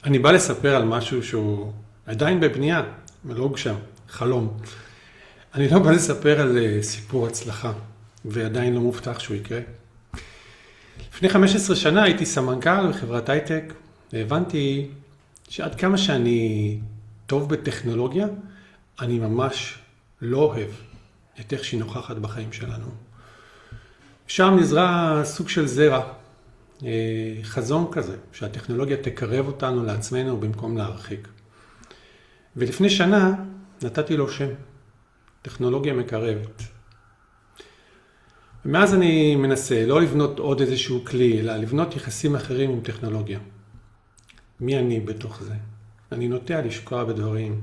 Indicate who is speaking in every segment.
Speaker 1: אני בא לספר על משהו שהוא עדיין בבנייה, ולא הוגשם, חלום. אני לא בא לספר על סיפור הצלחה, ועדיין לא מובטח שהוא יקרה. לפני 15 שנה הייתי סמנכ"ל בחברת הייטק, והבנתי שעד כמה שאני טוב בטכנולוגיה, אני ממש לא אוהב את איך שהיא נוכחת בחיים שלנו. שם נזרע סוג של זרע, חזון כזה, שהטכנולוגיה תקרב אותנו לעצמנו במקום להרחיק. ולפני שנה נתתי לו שם, טכנולוגיה מקרבת. ומאז אני מנסה לא לבנות עוד איזשהו כלי, אלא לבנות יחסים אחרים עם טכנולוגיה. מי אני בתוך זה? אני נוטה לשקוע בדברים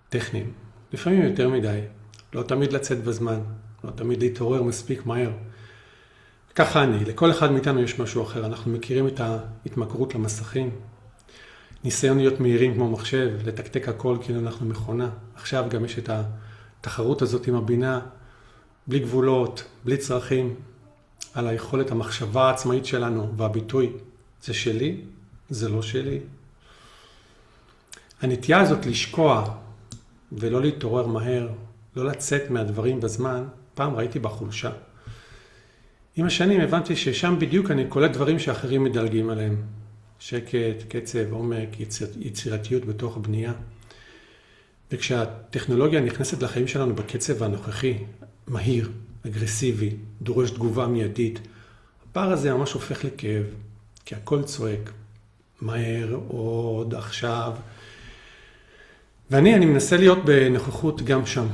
Speaker 1: טכניים, לפעמים יותר מדי, לא תמיד לצאת בזמן, לא תמיד להתעורר מספיק מהר. ככה אני, לכל אחד מאיתנו יש משהו אחר, אנחנו מכירים את ההתמכרות למסכים, ניסיון להיות מהירים כמו מחשב, לתקתק הכל כאילו אנחנו מכונה. עכשיו גם יש את התחרות הזאת עם הבינה, בלי גבולות, בלי צרכים, על היכולת המחשבה העצמאית שלנו והביטוי, זה שלי, זה לא שלי. הנטייה הזאת לשקוע ולא להתעורר מהר, לא לצאת מהדברים בזמן, פעם ראיתי בחולשה. עם השנים הבנתי ששם בדיוק אני קולט דברים שאחרים מדלגים עליהם. שקט, קצב, עומק, יצירתיות בתוך הבנייה. וכשהטכנולוגיה נכנסת לחיים שלנו בקצב הנוכחי, מהיר, אגרסיבי, דורש תגובה מיידית, הפער הזה ממש הופך לכאב, כי הכל צועק. מהר, עוד, עכשיו. ואני מנסה להיות בנוכחות גם שם.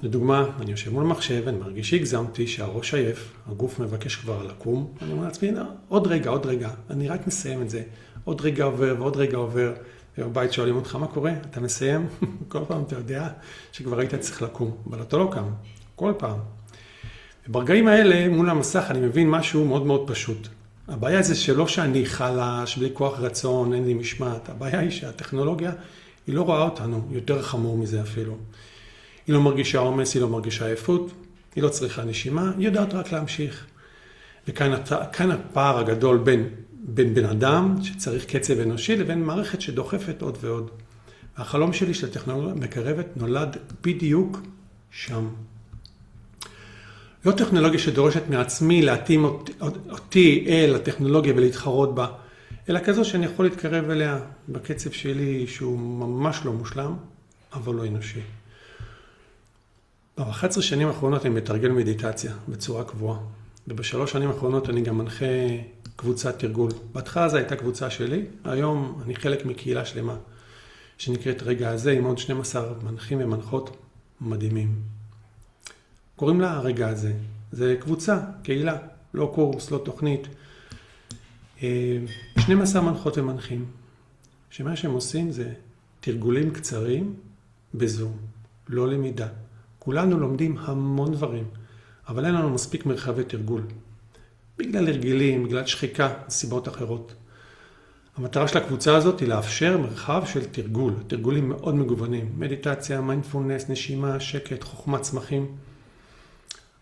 Speaker 1: לדוגמה, אני יושב מול מחשב, אני מרגיש שהגזמתי, שהראש עייף, הגוף מבקש כבר לקום, אני אומר לעצמי, עוד רגע, אני רק מסיים את זה. עוד רגע עובר ועוד רגע עובר, ובבית שואלים אותך, מה קורה? אתה מסיים? כל פעם אתה יודע שכבר היית צריך לקום, אבל אתה לא קם, כל פעם. וברגעים האלה, מול המסך, אני מבין משהו מאוד מאוד פשוט. הבעיה זה שלא שאני חלש, בלי כוח רצון, אין לי משמעת. הבעיה היא שהטכנולוגיה, היא לא רואה אותנו, יותר חמור מזה אפילו. היא לא מרגישה עומס, היא לא מרגישה עייפות, היא לא צריכה נשימה, היא יודעת רק להמשיך. וכאן הפער הגדול בין בן אדם שצריך קצב אנושי לבין מערכת שדוחפת עוד ועוד. החלום שלי של הטכנולוגיה מקרבת נולד בדיוק שם. לא טכנולוגיה שדורשת מעצמי להתאים אותי אל הטכנולוגיה ולהתחרות בה, אלא כזו שאני יכול להתקרב אליה בקצב שלי שהוא ממש לא מושלם, אבל לא אנושי. ב-11 שנים האחרונות אני מתרגל מדיטציה בצורה קבועה. וב3 שנים האחרונות אני גם מנחה קבוצת תרגול. בהתחלה זו הייתה קבוצה שלי, היום אני חלק מקהילה שלמה שנקראת רגע הזה עם עוד 12 מנחים ומנחות מדהימים. קוראים לה הרגע הזה. זה קבוצה, קהילה, לא קורס, לא תוכנית. 12 מנחות ומנחים. שמה שהם עושים זה תרגולים קצרים בזום, לא למידה. כולנו לומדים המון דברים, אבל אין לנו מספיק מרחבי תרגול. בגלל הרגלים, בגלל שחיקה, סיבות אחרות. המטרה של הקבוצה הזאת היא לאפשר מרחב של תרגול, תרגולים מאוד מגוונים, מדיטציה, מיינדפולנס, נשימה, שקט, חוכמת צמחים.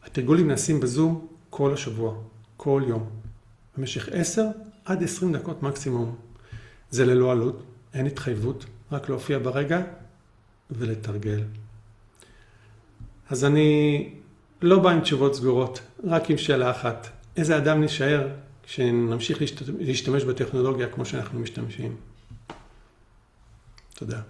Speaker 1: התרגולים נעשים בזום כל השבוע, כל יום, במשך 10 עד 20 דקות מקסימום. זה ללא עלות, אין התחייבות, רק להופיע ברגע ולתרגל. אז אני לא בא עם תשובות סגורות, רק עם שאלה אחת. איזה אדם נשאר כשנמשיך להשתמש בטכנולוגיה כמו שאנחנו משתמשים? תודה.